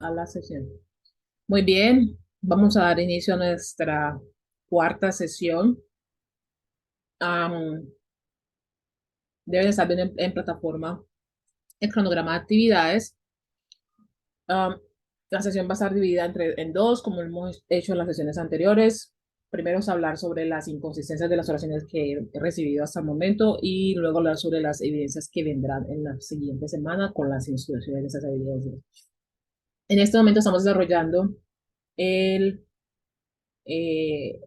a la sesión. Muy bien, vamos a dar inicio a nuestra cuarta sesión. Am, Deben estar bien en plataforma el cronograma de actividades. Am, la sesión va a estar dividida en dos, como hemos hecho en las sesiones anteriores. Primero es hablar sobre las inconsistencias de las oraciones que he recibido hasta el momento y luego hablar sobre las evidencias que vendrán en la siguiente semana con las instrucciones de esas evidencias. En este momento estamos desarrollando el, eh,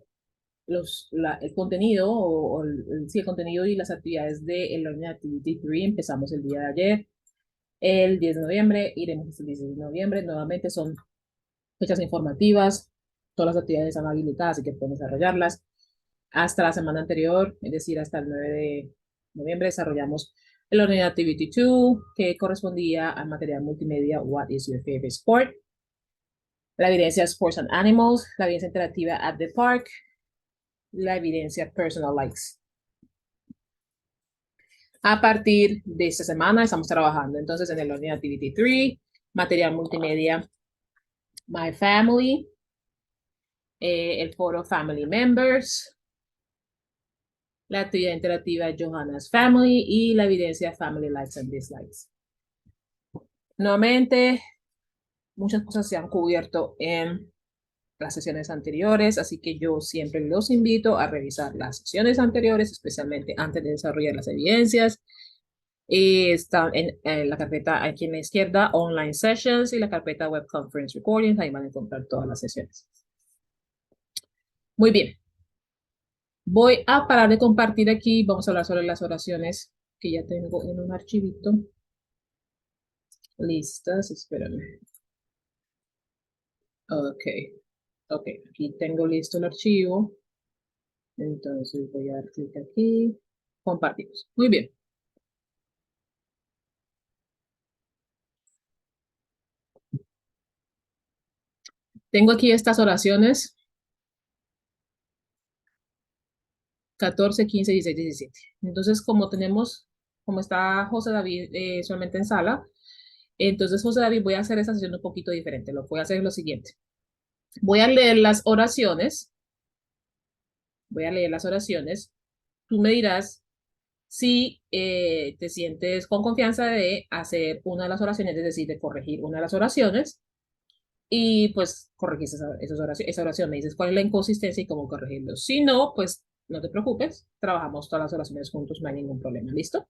el contenido sí, el contenido y las actividades de el Learning Activity 3. Empezamos el día de ayer, el 10 de noviembre, iremos hasta el 16 de noviembre. Nuevamente son fechas informativas, todas las actividades están habilitadas, así que pueden desarrollarlas. Hasta la semana anterior, es decir, hasta el 9 de noviembre, desarrollamos el Learning Activity 2, que correspondía al material multimedia What is your favorite sport? La evidencia Sports and Animals, la evidencia interactiva At the Park, la evidencia Personal Likes. A partir de esta semana estamos trabajando entonces en el Learning Activity 3, material multimedia My Family, el foro Family Members, la actividad interactiva Johanna's Family y la evidencia Family Likes and Dislikes. Nuevamente, muchas cosas se han cubierto en las sesiones anteriores, así que yo siempre los invito a revisar las sesiones anteriores, especialmente antes de desarrollar las evidencias. Está en la carpeta aquí en la izquierda, Online Sessions, y la carpeta Web Conference Recordings. Ahí van a encontrar todas las sesiones. Muy bien. Voy a parar de compartir aquí. Vamos a hablar sobre las oraciones que ya tengo en un archivito. Listas, espérame. Ok, ok. Aquí tengo listo el archivo. Entonces voy a dar clic aquí. Compartimos. Muy bien. Tengo aquí estas oraciones 14, 15, 16, 17. Entonces, como está José David solamente en sala, entonces José David voy a hacer esta sesión un poquito diferente. Lo voy a hacer lo siguiente. Voy a leer las oraciones. Voy a leer las oraciones. Tú me dirás si te sientes con confianza de hacer una de las oraciones, es decir, de corregir una de las oraciones. Y pues corregís esa oración, me dices cuál es la inconsistencia y cómo corregirlo. Si no, pues no te preocupes, trabajamos todas las oraciones juntos, no hay ningún problema, ¿listo?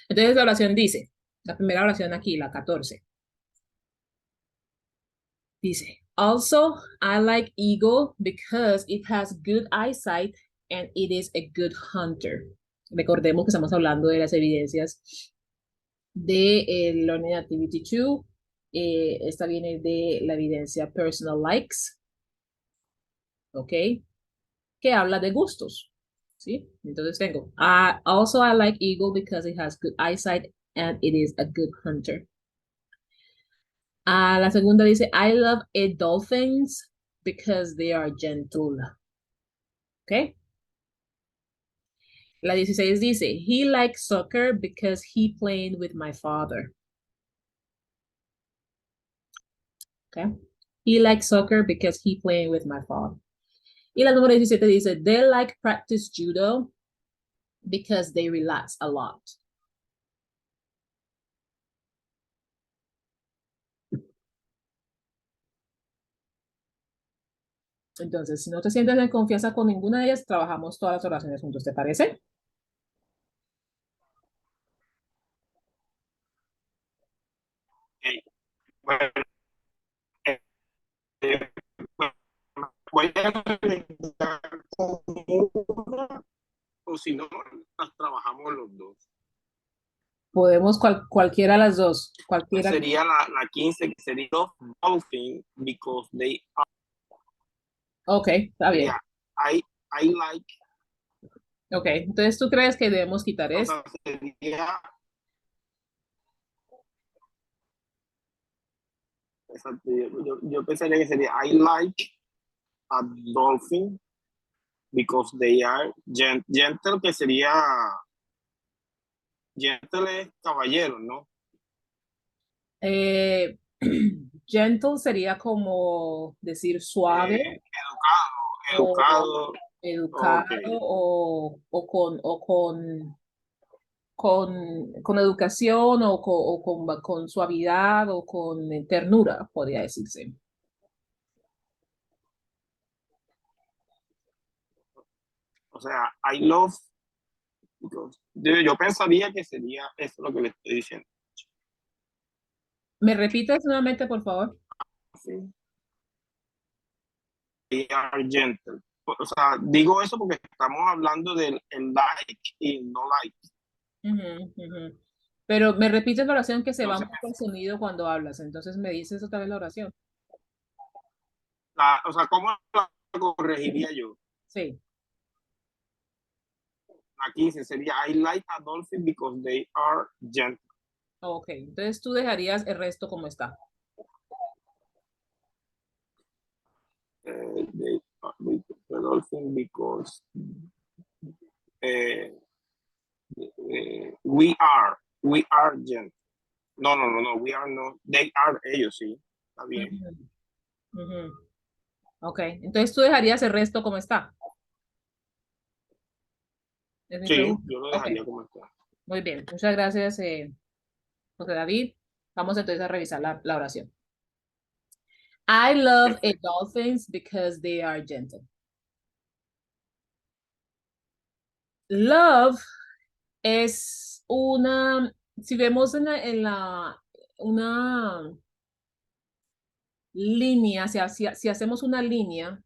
Entonces la oración dice, la primera oración aquí, la 14, dice, also I like eagle because it has good eyesight and it is a good hunter. Recordemos que estamos hablando de las evidencias de Learning Activity 2. Esta viene de la evidencia Personal Likes, ¿ok? Que habla de gustos, ¿sí? Entonces tengo, also I like eagle because it has good eyesight and it is a good hunter. La segunda dice, I love dolphins because they are gentle, ¿ok? La 16 dice, he likes soccer because he played with my father, ¿ok? He likes soccer because he played with my father. Y la número 17 dice, they like practice judo because they relax a lot. Entonces, si no te sientes en confianza con ninguna de ellas, trabajamos todas las oraciones juntos, ¿te parece? Okay. Bueno, eh, eh, voy a presentar con una, o si no, las trabajamos los dos. Podemos cualquiera de las dos, cualquiera. Sería la 15, que sería los dolphins, because they are. Ok, está bien. Sería, I like, Ok, entonces tú crees que debemos quitar o esto. sea, sería, exacto, yo pensaría que sería, I like a dolphin because they are gentle, que sería, gentle es caballero, ¿no? Eh, gentle sería como decir suave o educado, educado ok. con educación con suavidad o con ternura, podría decirse. O sea, I love, yo pensaría que sería eso lo que le estoy diciendo. ¿Me repites nuevamente, por favor? Sí. They are gentle. O sea, digo eso porque estamos hablando del el like y no like. Ujú, ujú. Pero me repites la oración que se va Entonces, un poco el sonido cuando hablas. Entonces me dices otra vez la oración. o sea, ¿cómo la corregiría yo? Sí. Aquí sería I like a dolphin because they are gentle. Ok. Entonces tú dejarías el resto como está. They are the dolphin because uh, we are gentle. No, no, no, no, we are not. They are ellos, sí. Está bien. Ujú, ujú. Ok. Entonces tú dejarías el resto como está. Es mi Sí, pregunta. yo lo Ok. dejaría como está. Muy bien. Muchas gracias, José David. Vamos entonces a revisar la oración. I love a Perfecto. dolphins because they are gentle. Love es una, si vemos una línea, si hacemos una línea,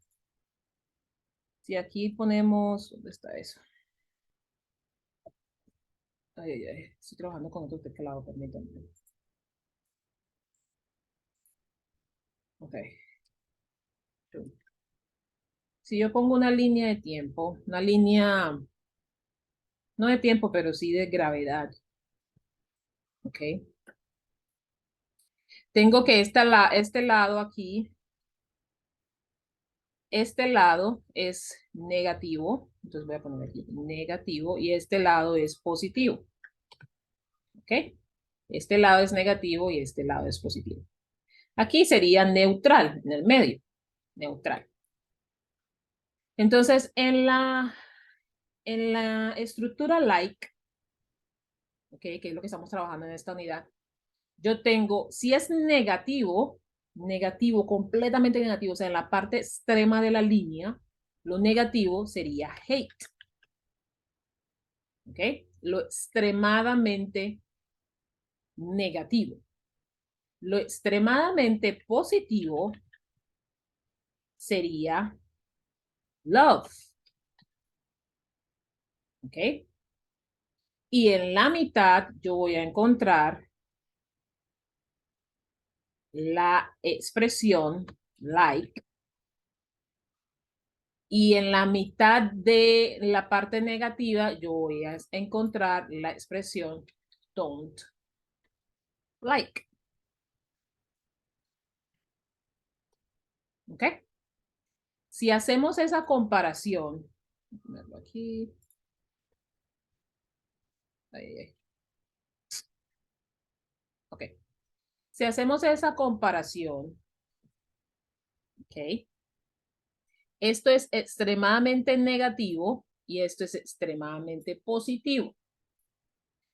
si aquí ponemos, ¿dónde está eso? Ay, ay, ay, estoy trabajando con otro teclado, permítanme. Ok. Si yo pongo una línea de tiempo, una línea, no de tiempo, pero sí de gravedad, ok. Tengo que este lado aquí, este lado es negativo, entonces voy a poner aquí negativo y este lado es positivo, ok. Este lado es negativo y este lado es positivo. Aquí sería neutral, en el medio, neutral. Entonces, en la estructura like, ok, que es lo que estamos trabajando en esta unidad, yo tengo, si es negativo, negativo, completamente negativo, o sea, en la parte extrema de la línea, lo negativo sería hate, ¿ok? Lo extremadamente negativo. Lo extremadamente positivo sería love, ¿ok? Y en la mitad yo voy a encontrar la expresión like. Y en la mitad de la parte negativa yo voy a encontrar la expresión don't like. ¿Ok? Si hacemos esa comparación, ponerlo aquí. Ahí, ahí. Ok. Si hacemos esa comparación, ok, esto es extremadamente negativo y esto es extremadamente positivo.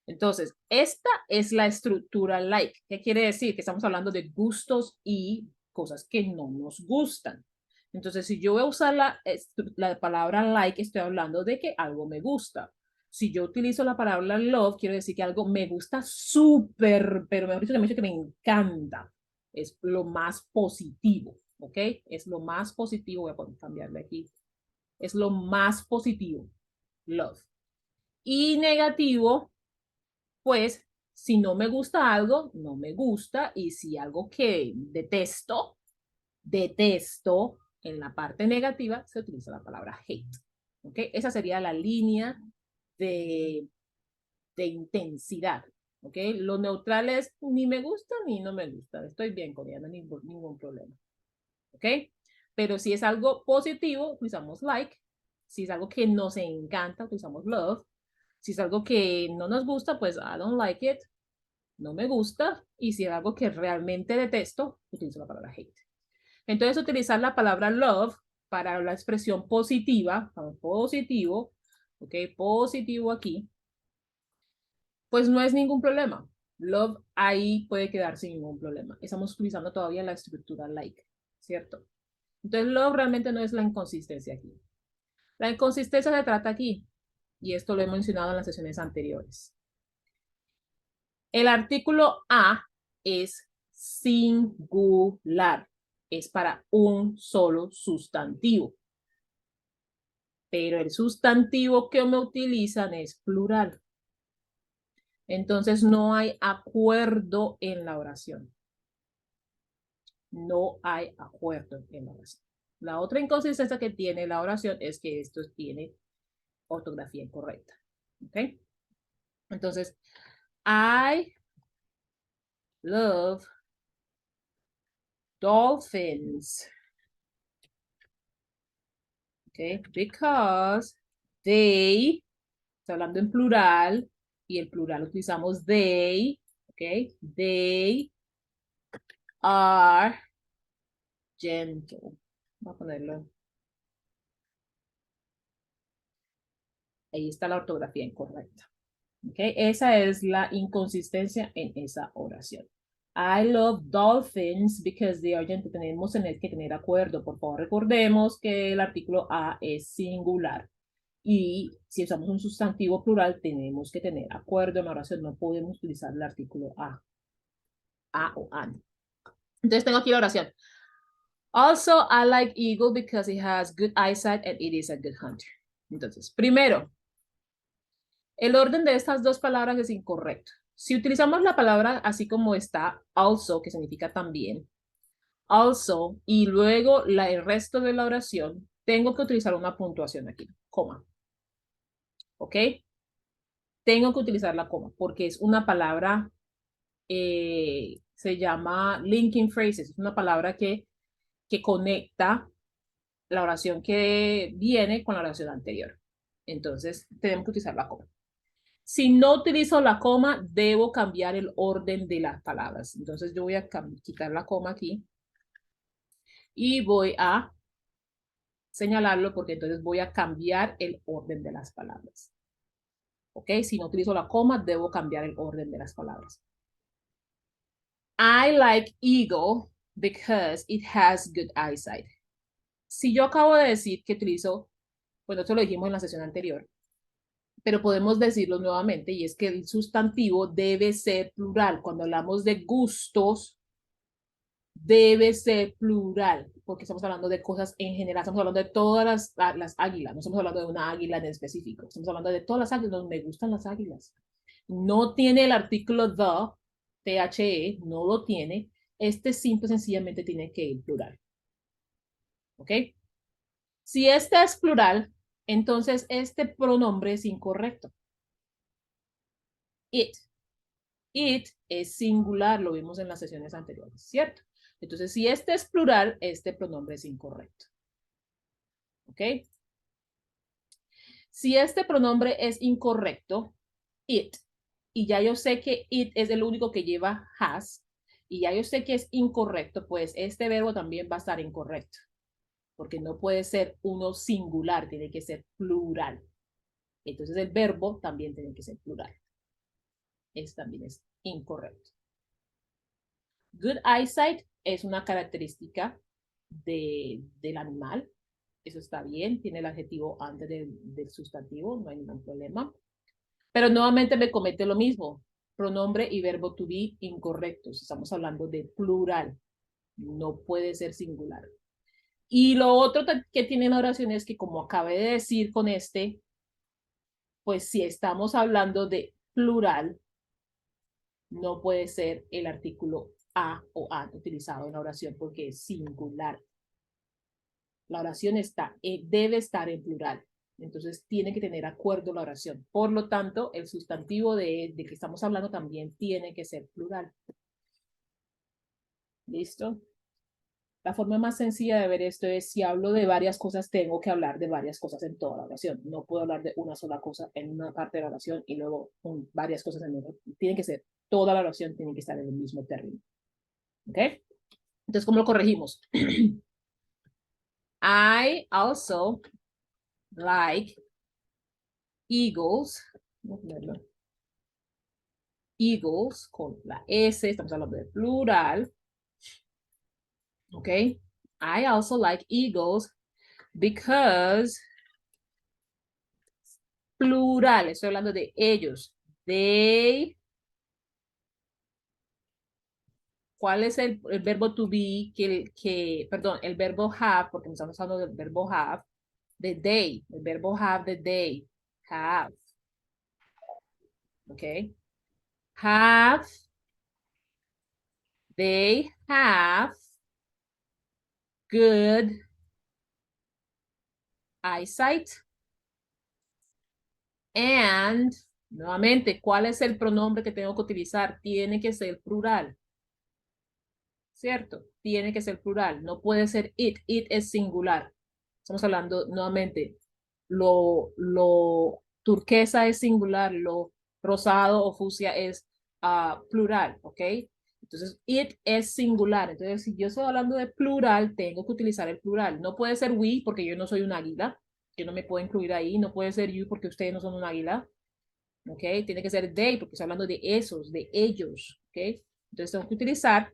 Entonces, esta es la estructura like. ¿Qué quiere decir? Que estamos hablando de gustos y cosas que no nos gustan. Entonces, si yo voy a usar la palabra like, estoy hablando de que algo me gusta. Si yo utilizo la palabra love, quiero decir que algo me gusta súper, pero mejor dicho, que me encanta. Es lo más positivo, ¿ok? Es lo más positivo. Voy a poner, cambiarle aquí. Es lo más positivo, love. Y negativo, pues si no me gusta algo, no me gusta. Y si algo que detesto, detesto, en la parte negativa se utiliza la palabra hate. ¿Ok? Esa sería la línea de, de intensidad. ¿Ok? Lo neutral es ni me gusta ni no me gusta. Estoy bien con ella, no hay ningún problema. ¿Ok? Pero si es algo positivo, utilizamos like. Si es algo que nos encanta, utilizamos love. Si es algo que no nos gusta, pues I don't like it. no me gusta, y si es algo que realmente detesto, utilizo la palabra hate. Entonces, utilizar la palabra love para la expresión positiva, positivo, ok, positivo aquí, pues no es ningún problema. Love ahí puede quedar sin ningún problema. Estamos utilizando todavía la estructura like, ¿cierto? Entonces, love realmente no es la inconsistencia aquí. La inconsistencia se trata aquí, y esto lo he mencionado en las sesiones anteriores. El artículo a es singular, es para un solo sustantivo, pero el sustantivo que me utilizan es plural. Entonces no hay acuerdo en la oración. No hay acuerdo en la oración. La otra inconsistencia que tiene la oración es que esto tiene ortografía incorrecta. ¿Ok? Entonces, I love dolphins. Okay, because they, está hablando en plural, y el plural utilizamos they, okay, they are gentle. Voy a ponerlo. Ahí está la ortografía incorrecta. Okay, esa es la inconsistencia en esa oración. I love dolphins because they are gentle. Tenemos que tener acuerdo. Por favor, recordemos que el artículo a es singular. Y si usamos un sustantivo plural, tenemos que tener acuerdo en la oración. No podemos utilizar el artículo a o an. Entonces tengo aquí la oración. Also, I like eagle because it has good eyesight and it is a good hunter. Entonces, primero, el orden de estas dos palabras es incorrecto. Si utilizamos la palabra así como está, also, que significa también, also, y luego el resto de la oración, tengo que utilizar una puntuación aquí, coma. ¿Ok? Tengo que utilizar la coma porque es una palabra, se llama linking phrases, es una palabra que conecta la oración que viene con la oración anterior. Entonces, tenemos que utilizar la coma. Si no utilizo la coma, debo cambiar el orden de las palabras. Entonces, yo voy a quitar la coma aquí y voy a señalarlo porque entonces voy a cambiar el orden de las palabras. ¿Ok? Si no utilizo la coma, debo cambiar el orden de las palabras. I like eagle because it has good eyesight. Si yo acabo de decir que utilizo, bueno, esto lo dijimos en la sesión anterior, pero podemos decirlo nuevamente, y es que el sustantivo debe ser plural. Cuando hablamos de gustos, debe ser plural, porque estamos hablando de cosas en general, estamos hablando de todas las águilas, no estamos hablando de una águila en específico, estamos hablando de todas las águilas, me gustan las águilas. No tiene el artículo the, no lo tiene, este simple sencillamente tiene que ir plural. ¿Ok? Si este es plural, entonces este pronombre es incorrecto. It. It es singular, lo vimos en las sesiones anteriores, ¿cierto? Entonces, si este es plural, este pronombre es incorrecto. ¿Ok? Si este pronombre es incorrecto, it, y ya yo sé que it es el único que lleva has, y ya yo sé que es incorrecto, pues este verbo también va a estar incorrecto, porque no puede ser uno singular, tiene que ser plural. Entonces el verbo también tiene que ser plural. Eso también es incorrecto. Good eyesight es una característica del animal. Eso está bien, tiene el adjetivo antes del sustantivo, no hay ningún problema. Pero nuevamente me comete lo mismo. Pronombre y verbo to be incorrectos. Estamos hablando de plural. No puede ser singular. Y lo otro que tiene la oración es que, como acabé de decir con este, pues si estamos hablando de plural, no puede ser el artículo a o an utilizado en la oración porque es singular. La oración debe estar en plural. Entonces tiene que tener acuerdo la oración. Por lo tanto, el sustantivo de que estamos hablando también tiene que ser plural. ¿Listo? La forma más sencilla de ver esto es si hablo de varias cosas, tengo que hablar de varias cosas en toda la oración. No puedo hablar de una sola cosa en una parte de la oración y luego varias cosas en otra. Tiene que ser toda la oración tiene que estar en el mismo término. ¿Ok? Entonces, ¿cómo lo corregimos? I also like eagles. Vamos a ponerlo. Eagles con la S, estamos hablando de plural. ¿Ok? I also like eagles because plural, estoy hablando de ellos. They, ¿cuál es el verbo to be? Perdón, el verbo have, porque estamos hablando del verbo have, de they, el verbo have de they, have. ¿Ok? Have, they have good eyesight. And, nuevamente, ¿cuál es el pronombre que tengo que utilizar? Tiene que ser plural, ¿cierto? Tiene que ser plural, no puede ser it. It es singular. Estamos hablando nuevamente, lo turquesa es singular, lo rosado o fucsia es plural, ¿ok? Entonces, it es singular. Entonces, si yo estoy hablando de plural, tengo que utilizar el plural. No puede ser we porque yo no soy un águila. Yo no me puedo incluir ahí. No puede ser you porque ustedes no son un águila. ¿Ok? Tiene que ser they porque estoy hablando de esos, de ellos. ¿Ok? Entonces, tengo que utilizar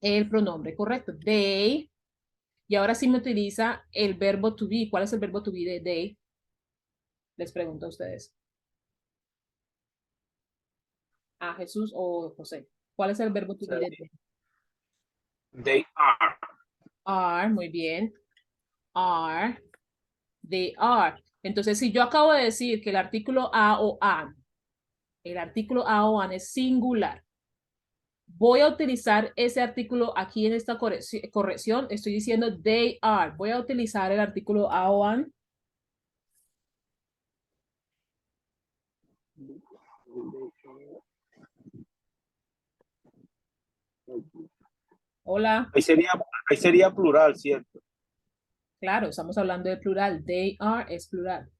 el pronombre correcto. They. Y ahora sí me utiliza el verbo to be. ¿Cuál es el verbo to be de they? Les pregunto a ustedes. A Jesús o José. ¿Cuál es el verbo to be de they? They are. Are, muy bien. Are. They are. Entonces, si yo acabo de decir que el artículo a o an, el artículo a o an es singular, voy a utilizar ese artículo aquí en esta corrección. Estoy diciendo they are. Voy a utilizar el artículo a o an. Hola. Ahí sería plural, ¿cierto? Claro, estamos hablando de plural. They are es plural.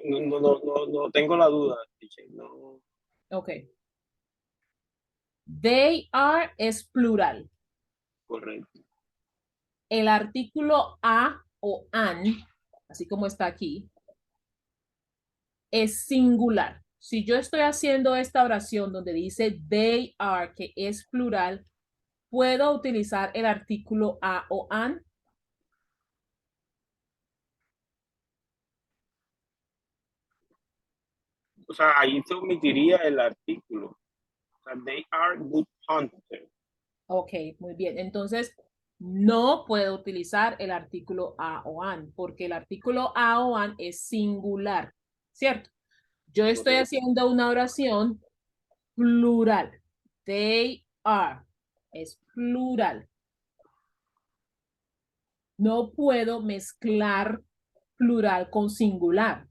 No tengo la duda. No, Ok. They are es plural. correcto. El artículo a o an, así como está aquí, es singular. Si yo estoy haciendo esta oración donde dice they are, que es plural, ¿puedo utilizar el artículo a o an? O sea, ahí se omitiría el artículo. O sea, they are good hunters. Ok, muy bien. Entonces, no puedo utilizar el artículo a o an, porque el artículo a o an es singular, ¿cierto? Yo estoy Correcto. haciendo una oración plural. They are. Es plural. No puedo mezclar plural con singular.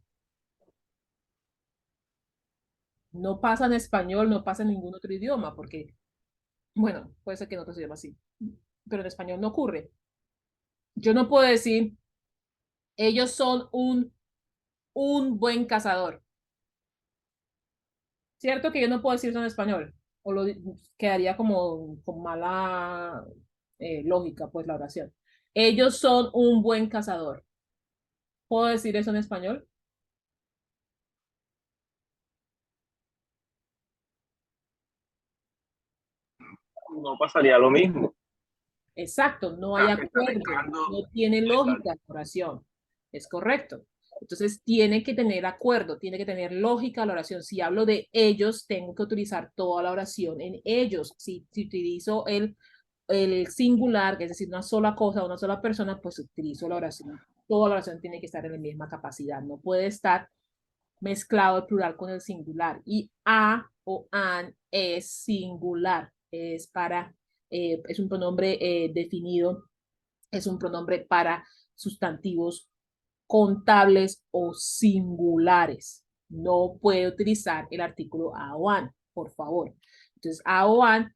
No pasa en español, no pasa en ningún otro idioma, porque, bueno, puede ser que en otros idiomas sí, pero en español no ocurre. Yo no puedo decir, ellos son un buen cazador. Cierto que yo no puedo decir eso en español, o lo quedaría como con mala lógica, pues la oración. Ellos son un buen cazador. ¿Puedo decir eso en español? No pasaría lo mismo. Exacto, no O hay sea, que está acuerdo, mezclando. no tiene Exacto. lógica la oración. Es correcto. Entonces tiene que tener acuerdo, tiene que tener lógica la oración. Si hablo de ellos, tengo que utilizar toda la oración en ellos. Si utilizo el singular, que es decir, una sola cosa, una sola persona, pues utilizo la oración. Toda la oración tiene que estar en la misma capacidad. No puede estar mezclado el plural con el singular. Y a o an es singular, es un pronombre definido, es un pronombre para sustantivos contables o singulares. No puede utilizar el artículo a o an, por favor. Entonces, a o an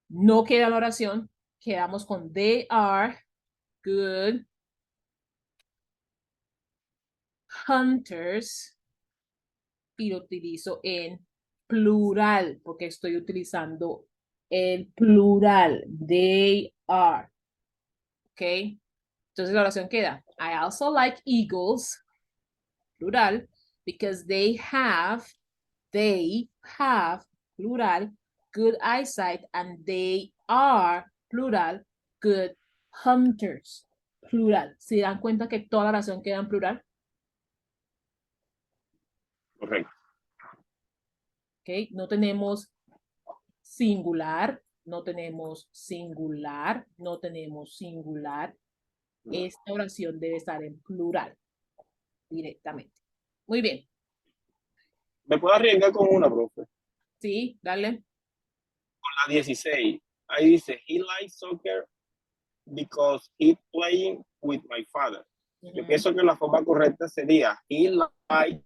no queda la oración, quedamos con they are good hunters y lo utilizo en plural porque estoy utilizando el plural. They are. ¿Ok? Entonces la oración queda, I also like eagles, plural, because they have, plural, good eyesight, and they are, plural, good hunters, plural. ¿Se dan cuenta que toda la oración queda en plural? Correcto. ¿Ok? No tenemos singular, no tenemos singular, no tenemos singular. Esta oración debe estar en plural directamente. Muy bien. ¿Me puedo arriesgar con una, profe? Sí, dale. Con la 16. Ahí dice, he likes soccer because he playing with my father. Yo pienso que la forma correcta sería, he likes,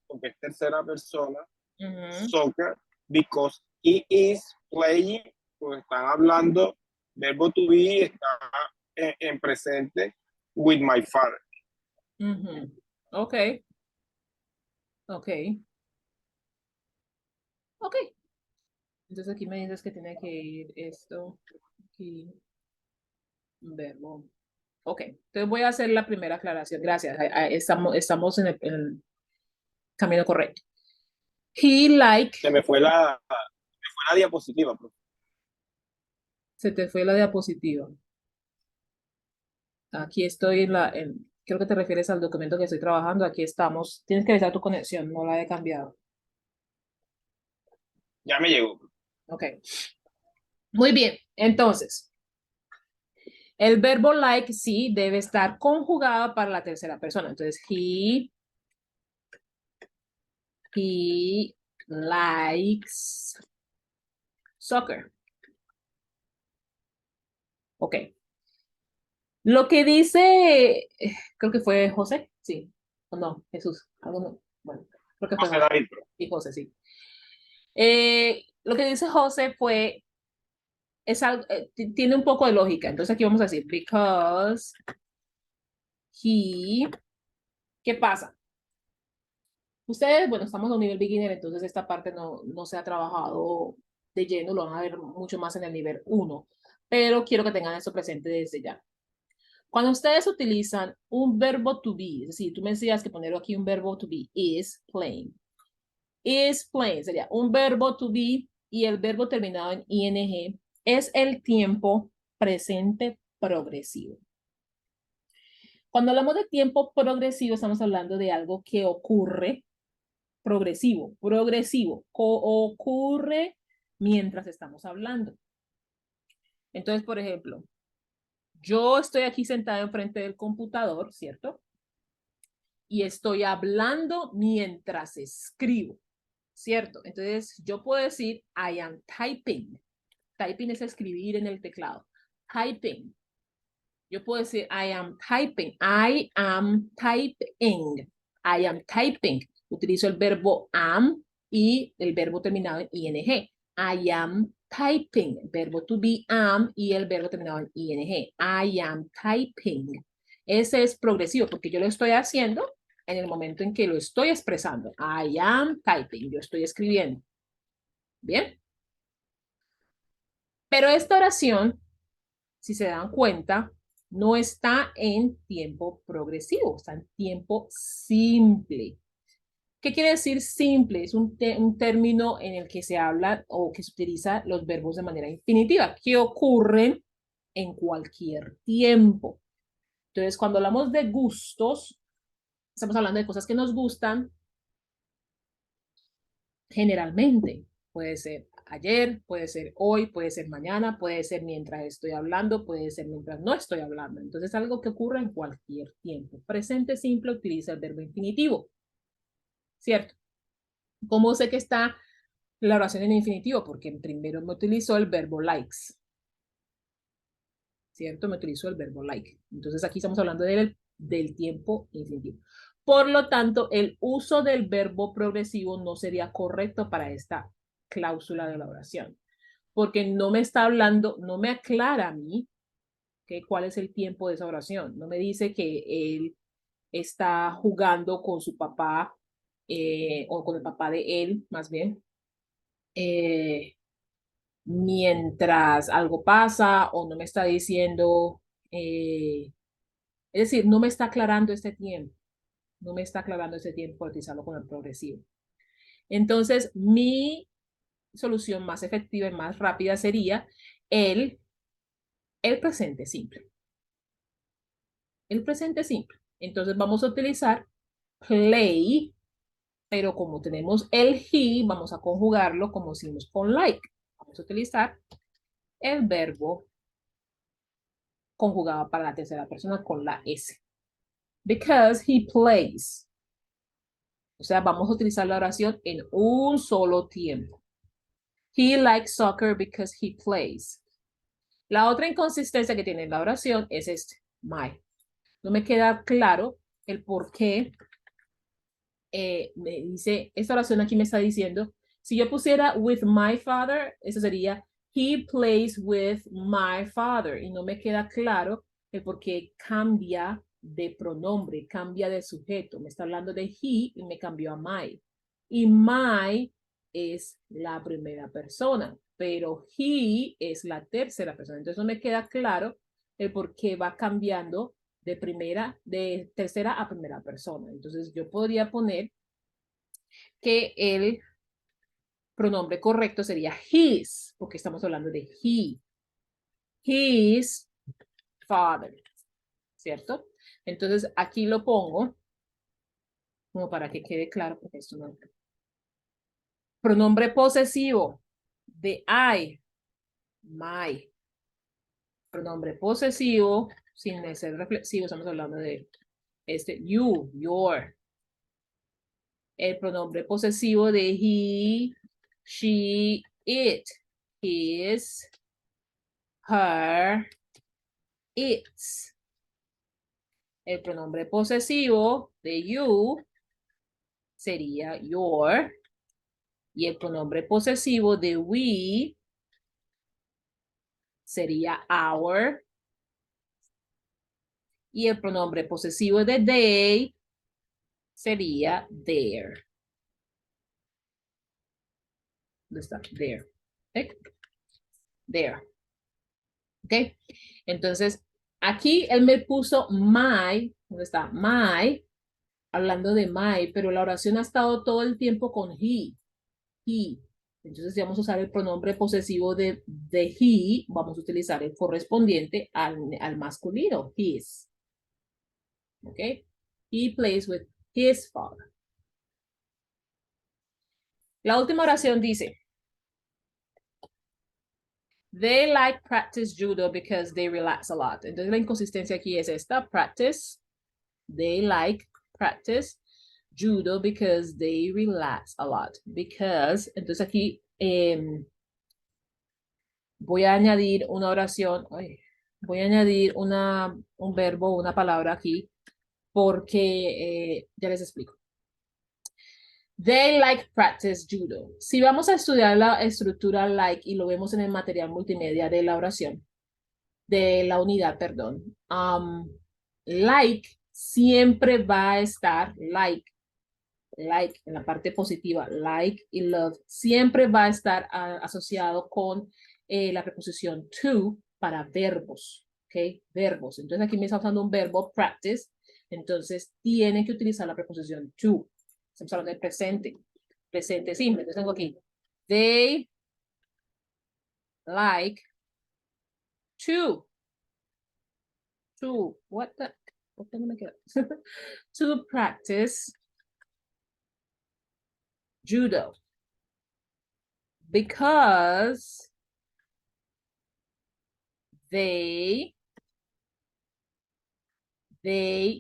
porque es tercera persona, soccer, because he is playing, porque están hablando, verbo to be está en presente, with my father. Ok. Ok. Ok. Entonces aquí me dices que tiene que ir esto, aquí, verbo. Ok. Entonces voy a hacer la primera aclaración. Gracias. Estamos en el camino correcto. He like. Se me fue la diapositiva, profe. Se te fue la diapositiva. Aquí estoy creo que te refieres al documento que estoy trabajando. Aquí estamos. Tienes que revisar tu conexión, no la he cambiado. Ya me llegó. Ok. Muy bien. Entonces, el verbo like sí debe estar conjugado para la tercera persona. Entonces, he likes soccer. Ok. Lo que dice, creo que fue José, sí. O no, Jesús. Algo no. Bueno, creo que fue José José. David. Sí, José, sí. Lo que dice José fue, tiene un poco de lógica. Entonces aquí vamos a decir, because he, ¿qué pasa? Ustedes, bueno, estamos a un nivel beginner, entonces esta parte no se ha trabajado de lleno, lo van a ver mucho más en el nivel 1, pero quiero que tengan eso presente desde ya. Cuando ustedes utilizan un verbo to be, es decir, tú me decías que ponerlo aquí un verbo to be, is playing. Is playing sería un verbo to be y el verbo terminado en ing es el tiempo presente progresivo. Cuando hablamos de tiempo progresivo, estamos hablando de algo que ocurre progresivo, ocurre mientras estamos hablando. Entonces, por ejemplo, yo estoy aquí sentada enfrente del computador, ¿cierto? Y estoy hablando mientras escribo, ¿cierto? Entonces, yo puedo decir, I am typing. Typing es escribir en el teclado. Typing. Yo puedo decir, I am typing. I am typing. I am typing. Utilizo el verbo am y el verbo terminado en ing. I am typing. Verbo to be am y el verbo terminado en ing. I am typing. Ese es progresivo porque yo lo estoy haciendo en el momento en que lo estoy expresando. I am typing. Yo estoy escribiendo. ¿Bien? Pero esta oración, si se dan cuenta, no está en tiempo progresivo, está en tiempo simple. ¿Qué quiere decir simple? Es un término en el que se habla o que se utiliza los verbos de manera infinitiva, que ocurren en cualquier tiempo. Entonces, cuando hablamos de gustos, estamos hablando de cosas que nos gustan generalmente. Puede ser ayer, puede ser hoy, puede ser mañana, puede ser mientras estoy hablando, puede ser mientras no estoy hablando. Entonces, algo que ocurre en cualquier tiempo. Presente simple utiliza el verbo infinitivo, ¿cierto? ¿Cómo sé que está la oración en infinitivo? Porque primero me utilizó el verbo likes, ¿cierto? Me utilizó el verbo like. Entonces, aquí estamos hablando del tiempo infinitivo. Por lo tanto, el uso del verbo progresivo no sería correcto para esta cláusula de la oración, porque no me está hablando, no me aclara a mí cuál es el tiempo de esa oración. No me dice que está jugando con su papá o con el papá de él, más bien, mientras algo pasa o no me está diciendo, es decir, no me está aclarando este tiempo, no me está aclarando este tiempo por utilizarlo con el progresivo. Entonces, mi solución más efectiva y más rápida sería el, el presente simple. El presente simple. Entonces vamos a utilizar play, pero como tenemos el he, vamos a conjugarlo como hicimos con like. Vamos a utilizar el verbo conjugado para la tercera persona con la S. Because he plays. O sea, vamos a utilizar la oración en un solo tiempo. He likes soccer because he plays. La otra inconsistencia que tiene la oración es my. No me queda claro el por qué me dice, esta oración aquí me está diciendo, si yo pusiera with my father, eso sería he plays with my father. Y no me queda claro el por qué cambia de pronombre, cambia de sujeto. Me está hablando de he y me cambió a my. Y my es la primera persona, pero he es la tercera persona. Entonces no me queda claro el por qué va cambiando de tercera a primera persona. Entonces yo podría poner que el pronombre correcto sería his, porque estamos hablando de he. His father, ¿cierto? Entonces aquí lo pongo como para que quede claro, porque esto no. Pronombre posesivo de I, my. Pronombre posesivo sin ser reflexivo, estamos hablando de you, your. El pronombre posesivo de he, she, it, his, her, its. El pronombre posesivo de you sería your. Y el pronombre posesivo de we sería our. Y el pronombre posesivo de they sería their. ¿Dónde está? There. ¿Okay? There. ¿Ok? Entonces, aquí él me puso my. ¿Dónde está? My. Hablando de my, pero la oración ha estado todo el tiempo con he. He. Entonces, si vamos a usar el pronombre posesivo de he, vamos a utilizar el correspondiente al masculino, his. ¿Ok? He plays with his father. La última oración dice, they like practice judo because they relax a lot. Entonces, la inconsistencia aquí es esta, practice. They like practice judo because they relax a lot. Because, entonces aquí voy a añadir una oración, voy a añadir un verbo, una palabra aquí, porque ya les explico. They like practice judo. Si vamos a estudiar la estructura like y lo vemos en el material multimedia de la oración, de la unidad, perdón, like siempre va a estar, like en la parte positiva, like y love, siempre va a estar asociado con la preposición to para verbos, ¿ok? Verbos. Entonces aquí me está usando un verbo practice, entonces tiene que utilizar la preposición to. Estamos hablando del presente, presente simple. Entonces tengo aquí, they like what the, what tengo que to practice judo because they,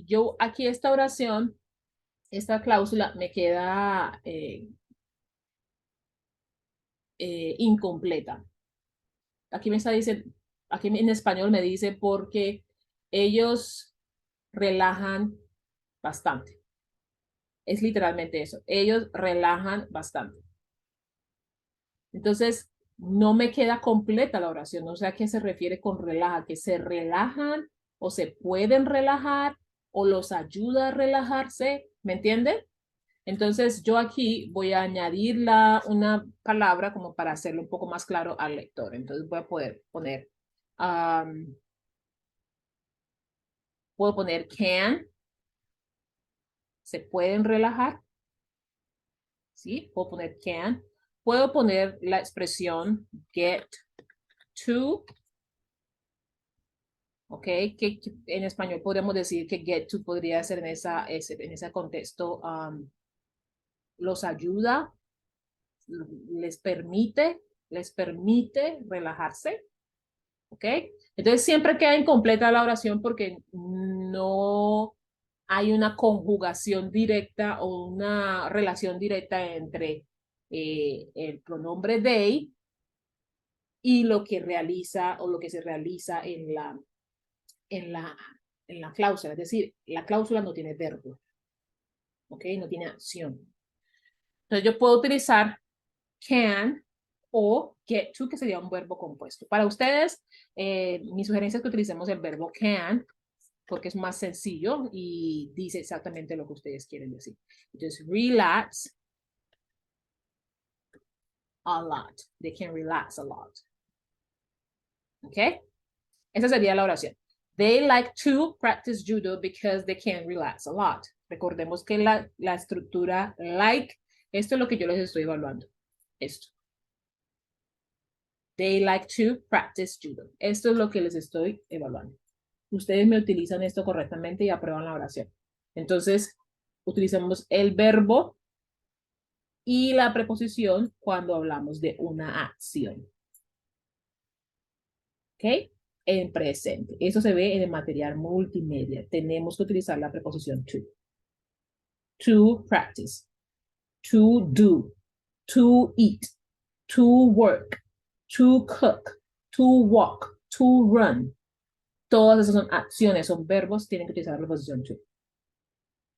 yo aquí esta oración, esta cláusula me queda incompleta. Aquí me está diciendo, aquí en español me dice porque ellos relajan bastante. Es literalmente eso. Ellos relajan bastante. Entonces, no me queda completa la oración. No sé a qué se refiere con relaja, que se relajan o se pueden relajar o los ayuda a relajarse, ¿me entienden? Entonces yo aquí voy a añadir una palabra como para hacerlo un poco más claro al lector. Entonces voy a poder poner, puedo poner can, se pueden relajar, ¿sí? Puedo poner can. Puedo poner la expresión get to, ¿ok? Que en español podríamos decir que get to podría ser en ese contexto, los ayuda, les permite relajarse, ¿ok? Entonces siempre queda incompleta la oración porque no hay una conjugación directa o una relación directa entre el pronombre they y lo que realiza o lo que se realiza en la, en la cláusula. Es decir, la cláusula no tiene verbo, ¿ok? No tiene acción. Entonces yo puedo utilizar can o get to, que sería un verbo compuesto. Para ustedes, mi sugerencia es que utilicemos el verbo can porque es más sencillo y dice exactamente lo que ustedes quieren decir. Entonces, relax a lot. They can relax a lot. ¿Ok? Esa sería la oración. They like to practice judo because they can relax a lot. Recordemos que la estructura like, esto es lo que yo les estoy evaluando. Esto. They like to practice judo. Esto es lo que les estoy evaluando. Ustedes me utilizan esto correctamente y aprueban la oración. Entonces, utilizamos el verbo y la preposición cuando hablamos de una acción. ¿Ok? En presente. Eso se ve en el material multimedia. Tenemos que utilizar la preposición to. To practice. To do. To eat. To work. To cook. To walk. To run. Todas esas son acciones, son verbos, tienen que utilizar la preposición to.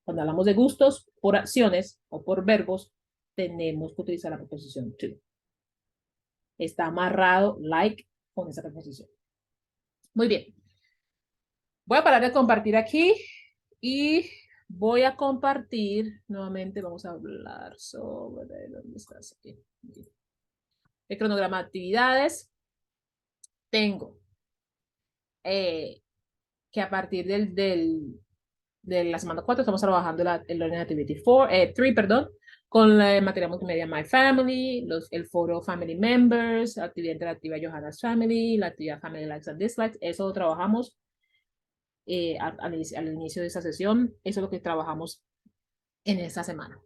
Cuando hablamos de gustos por acciones o por verbos, tenemos que utilizar la preposición to. Está amarrado like con esa preposición. Muy bien. Voy a parar de compartir aquí y voy a compartir nuevamente. Vamos a hablar sobre ¿dónde estás aquí? El cronograma de actividades. Tengo que a partir de la semana 4 estamos trabajando el Learning Activity 3, perdón, con la materia multimedia My Family, el foro Family Members, la actividad interactiva Johanna's Family, la actividad Family Likes and Dislikes. Eso lo trabajamos al inicio de esa sesión. Eso es lo que trabajamos en esta semana.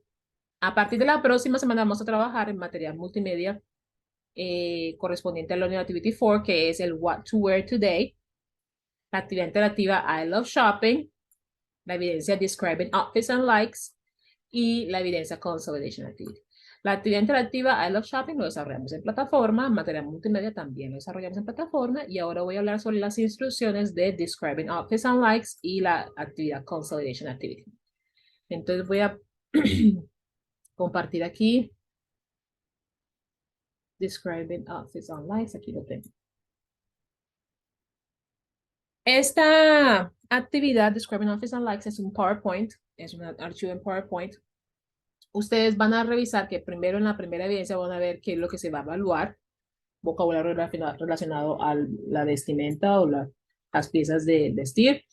A partir de la próxima semana vamos a trabajar en material multimedia correspondiente al Learning Activity 4, que es el What to Wear Today, la actividad interactiva I Love Shopping, la evidencia Describing Outfits and Likes y la evidencia Consolidation Activity. La actividad interactiva I Love Shopping lo desarrollamos en plataforma, material multimedia también lo desarrollamos en plataforma y ahora voy a hablar sobre las instrucciones de Describing Outfits and Likes y la actividad Consolidation Activity. Entonces voy a compartir aquí Describing Outfits and Likes, aquí lo tengo. Esta actividad Describing Outfits and Likes es un PowerPoint, es un archivo en PowerPoint. Ustedes van a revisar que primero en la primera evidencia van a ver qué es lo que se va a evaluar, vocabulario relacionado a la vestimenta o las piezas de vestir,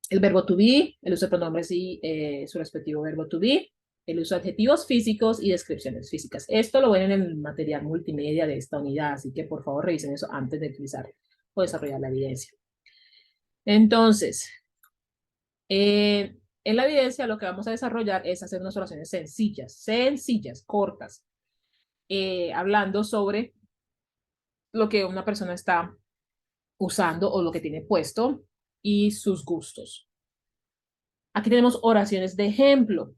el verbo to be, el uso de pronombres y su respectivo verbo to be, el uso de adjetivos físicos y descripciones físicas. Esto lo ven en el material multimedia de esta unidad, así que por favor revisen eso antes de utilizar o desarrollar la evidencia. Entonces, en la evidencia lo que vamos a desarrollar es hacer unas oraciones sencillas, cortas, hablando sobre lo que una persona está usando o lo que tiene puesto y sus gustos. Aquí tenemos oraciones de ejemplo.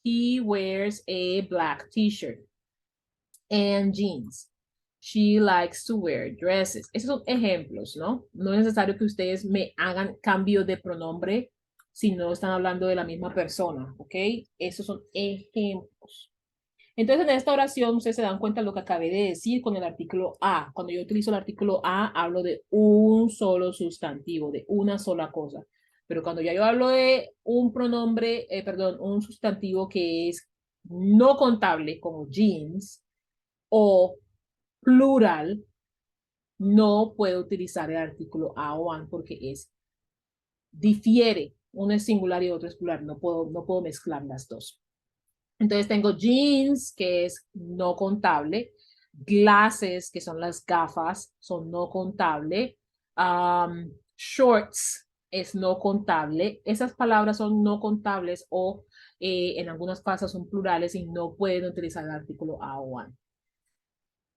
He wears a black t-shirt and jeans. She likes to wear dresses. Esos son ejemplos, ¿no? No es necesario que ustedes me hagan cambio de pronombre si no están hablando de la misma persona, ¿ok? Esos son ejemplos. Entonces, en esta oración, ustedes se dan cuenta de lo que acabé de decir con el artículo a. Cuando yo utilizo el artículo a, hablo de un solo sustantivo, de una sola cosa. Pero cuando ya yo hablo de un pronombre, perdón, un sustantivo que es no contable, como jeans, o plural, no puedo utilizar el artículo a o an porque difiere. Uno es singular y otro es plural. No puedo mezclar las dos. Entonces tengo jeans, que es no contable. Glasses, que son las gafas, son no contable. Shorts es no contable. Esas palabras son no contables o en algunos casos son plurales y no pueden utilizar el artículo a o an.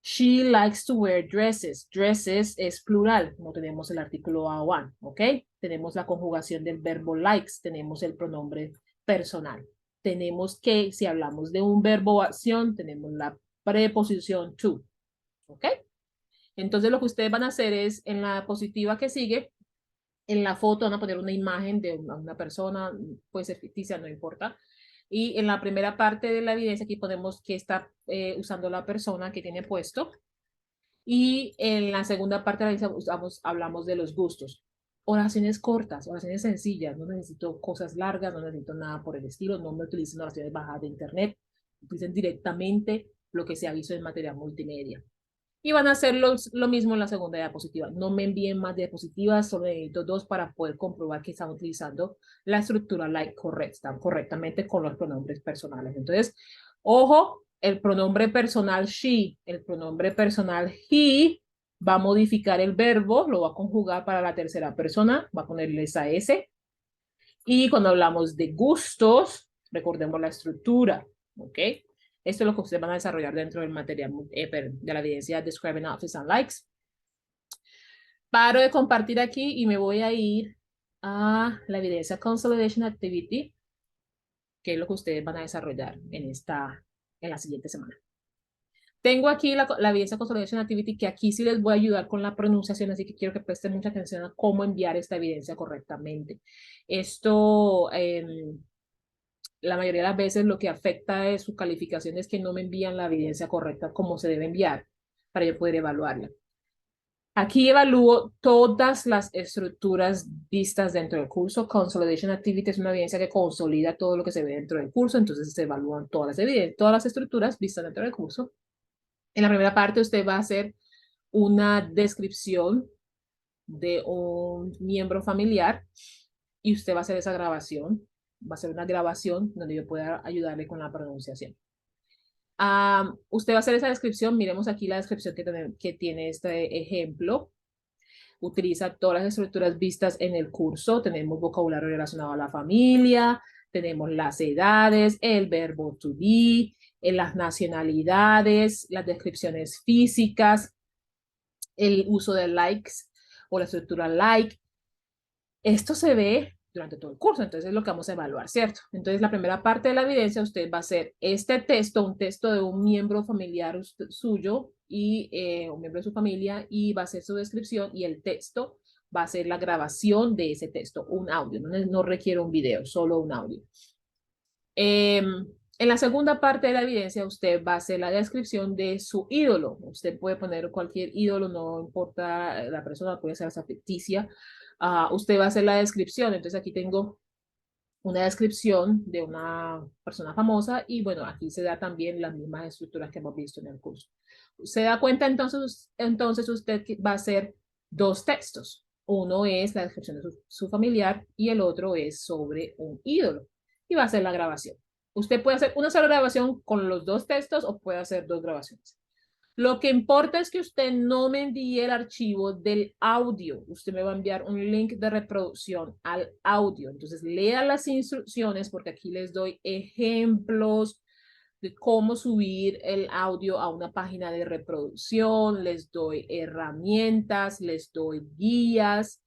She likes to wear dresses. Dresses es plural, no tenemos el artículo a o an, ¿ok? Tenemos la conjugación del verbo likes, tenemos el pronombre personal. Tenemos que, si hablamos de un verbo o acción, tenemos la preposición to, ¿ok? Entonces lo que ustedes van a hacer es, en la positiva que sigue, en la foto van a poner una imagen de una persona, puede ser ficticia, no importa. Y en la primera parte de la evidencia aquí ponemos que está usando la persona que tiene puesto. Y en la segunda parte de la evidencia hablamos de los gustos. Oraciones cortas, oraciones sencillas. No necesito cosas largas, no necesito nada por el estilo. No me utilicen oraciones bajadas de internet. Utilicen directamente lo que se ha visto en material multimedia. Y van a hacer lo mismo en la segunda diapositiva. No me envíen más diapositivas, solo necesito 2 para poder comprobar que están utilizando la estructura like correct, están correctamente con los pronombres personales. Entonces, ojo, el pronombre personal she, el pronombre personal he, va a modificar el verbo, lo va a conjugar para la tercera persona, va a ponerle esa S. Y cuando hablamos de gustos, recordemos la estructura, ¿ok? Esto es lo que ustedes van a desarrollar dentro del material de la evidencia Describing Outfits and Likes. Paro de compartir aquí y me voy a ir a la evidencia Consolidation Activity, que es lo que ustedes van a desarrollar en la siguiente semana. Tengo aquí la evidencia Consolidation Activity, que aquí sí les voy a ayudar con la pronunciación, así que quiero que presten mucha atención a cómo enviar esta evidencia correctamente. Esto, la mayoría de las veces lo que afecta de su calificación es que no me envían la evidencia correcta como se debe enviar para yo poder evaluarla. Aquí evalúo todas las estructuras vistas dentro del curso. Consolidation Activity es una evidencia que consolida todo lo que se ve dentro del curso, entonces se evalúan todas las estructuras vistas dentro del curso. En la primera parte usted va a hacer una descripción de un miembro familiar y usted va a hacer esa grabación. Va a ser una grabación donde yo pueda ayudarle con la pronunciación. Usted va a hacer esa descripción. Miremos aquí la descripción que tiene este ejemplo. Utiliza todas las estructuras vistas en el curso. Tenemos vocabulario relacionado a la familia, tenemos las edades, el verbo to be, las nacionalidades, las descripciones físicas, el uso de likes o la estructura like. Esto se ve durante todo el curso, entonces es lo que vamos a evaluar, ¿cierto? Entonces la primera parte de la evidencia, usted va a hacer este texto, un texto de un miembro familiar suyo y un miembro de su familia, y va a hacer su descripción, y el texto va a ser la grabación de ese texto, un audio, no requiere un video, solo un audio. En la segunda parte de la evidencia, usted va a hacer la descripción de su ídolo. Usted puede poner cualquier ídolo, no importa la persona, puede ser esa ficticia. Usted va a hacer la descripción. Entonces aquí tengo una descripción de una persona famosa y bueno, aquí se da también las mismas estructuras que hemos visto en el curso. Se da cuenta entonces usted va a hacer 2 textos. Uno es la descripción de su familiar y el otro es sobre un ídolo y va a hacer la grabación. Usted puede hacer una sola grabación con los 2 textos o puede hacer 2 grabaciones. Lo que importa es que usted no me envíe el archivo del audio. Usted me va a enviar un link de reproducción al audio. Entonces, lea las instrucciones porque aquí les doy ejemplos de cómo subir el audio a una página de reproducción. Les doy herramientas, les doy guías,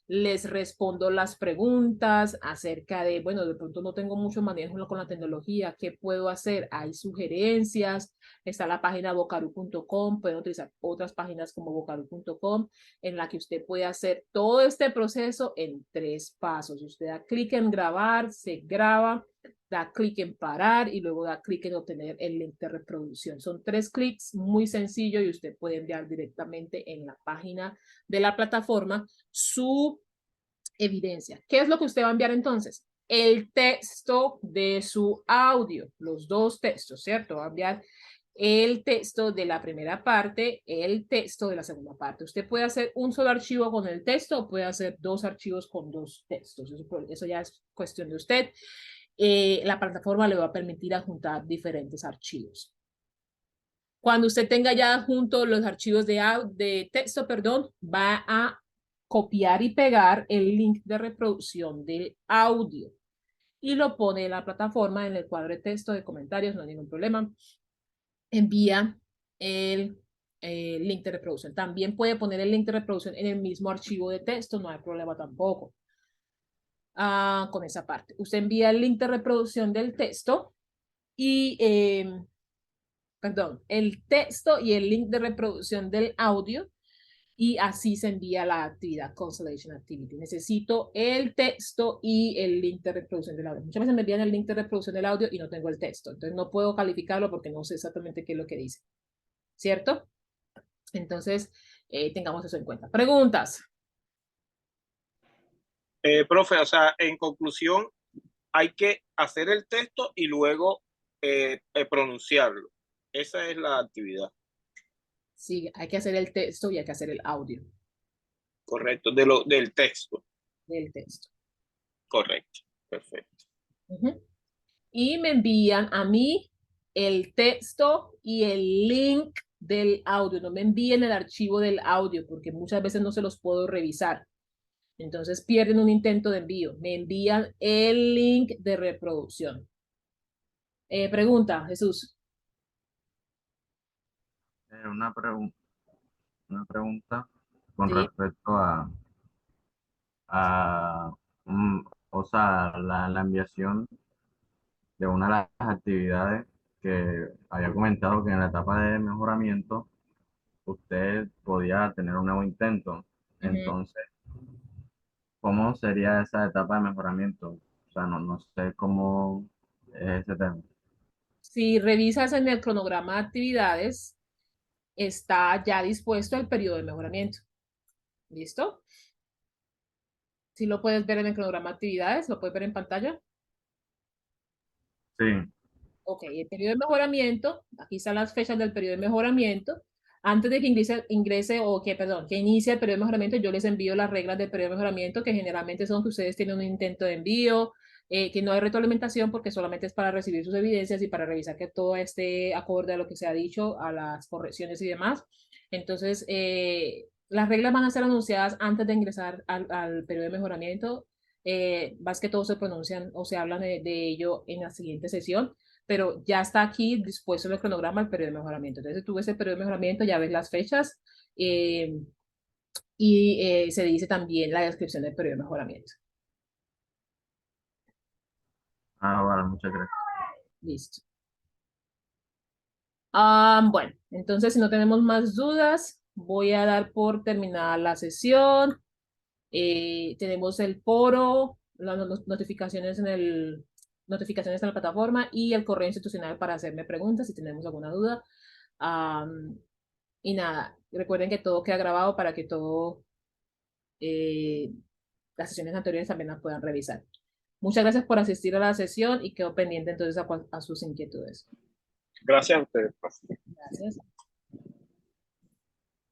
les respondo las preguntas acerca de, bueno, de pronto no tengo mucho manejo con la tecnología, ¿qué puedo hacer? Hay sugerencias. Está la página vocaru.com, pueden utilizar otras páginas como vocaru.com, en la que usted puede hacer todo este proceso en 3 pasos. Usted da clic en grabar, se graba, da clic en parar y luego da clic en obtener el link de reproducción. Son 3 clics, muy sencillo, y usted puede enviar directamente en la página de la plataforma su evidencia. ¿Qué es lo que usted va a enviar entonces? El texto de su audio, los dos textos, ¿cierto? Va a enviar el texto de la primera parte, el texto de la segunda parte. Usted puede hacer un solo archivo con el texto o puede hacer dos archivos con dos textos. Eso ya es cuestión de usted. La plataforma le va a permitir adjuntar diferentes archivos. Cuando usted tenga ya adjuntos los archivos de texto, perdón, va a copiar y pegar el link de reproducción del audio y lo pone en la plataforma en el cuadro de texto de comentarios, no hay ningún problema. Envía el link de reproducción. También puede poner el link de reproducción en el mismo archivo de texto, no hay problema tampoco. Con esa parte. Usted envía el link de reproducción del texto y, perdón, el texto y el link de reproducción del audio y así se envía la actividad Constellation Activity. Necesito el texto y el link de reproducción del audio. Muchas veces me envían el link de reproducción del audio y no tengo el texto, entonces no puedo calificarlo porque no sé exactamente qué es lo que dice, ¿cierto? Entonces, tengamos eso en cuenta. Preguntas. Profe, o sea, en conclusión, hay que hacer el texto y luego pronunciarlo. Esa es la actividad. Sí, hay que hacer el texto y hay que hacer el audio Correcto, del texto. del texto. Correcto, perfecto. Y me envían a mí el texto y el link del audio. No me envíen el archivo del audio porque muchas veces no se los puedo revisar. Entonces pierden un intento de envío. Me envían el link de reproducción. Pregunta, Jesús. Una, una pregunta con Sí. respecto a o sea, la enviación de una de las actividades que había comentado que en la etapa de mejoramiento usted podía tener un nuevo intento. Entonces, ¿cómo sería esa etapa de mejoramiento? O sea, no sé cómo es ese tema. Si revisas en el cronograma de actividades, está ya dispuesto el periodo de mejoramiento. ¿Listo? Si lo puedes ver en el cronograma de actividades, lo puedes ver en pantalla. Sí, Ok, el periodo de mejoramiento, aquí están las fechas del periodo de mejoramiento. Antes de que ingrese o que, perdón, que inicie el periodo de mejoramiento, yo les envío las reglas del periodo de mejoramiento, que generalmente son que ustedes tienen un intento de envío, que no hay retroalimentación porque solamente es para recibir sus evidencias y para revisar que todo esté acorde a lo que se ha dicho, a las correcciones y demás. Entonces, las reglas van a ser anunciadas antes de ingresar al periodo de mejoramiento. Más que todo se pronuncian o se hablan de ello en la siguiente sesión, pero ya está aquí dispuesto en el cronograma el periodo de mejoramiento. Entonces, tú ves el periodo de mejoramiento, ya ves las fechas y se dice también la descripción del periodo de mejoramiento. vale, muchas gracias. Listo. Bueno, entonces si no tenemos más dudas, voy a dar por terminada la sesión. Tenemos el foro, las notificaciones notificaciones en la plataforma y el correo institucional para hacerme preguntas si tenemos alguna duda. Y nada, recuerden que todo queda grabado para que eh, las sesiones anteriores también las puedan revisar. Muchas gracias por asistir a la sesión y quedo pendiente entonces a sus inquietudes. Gracias a ustedes, profe. Gracias.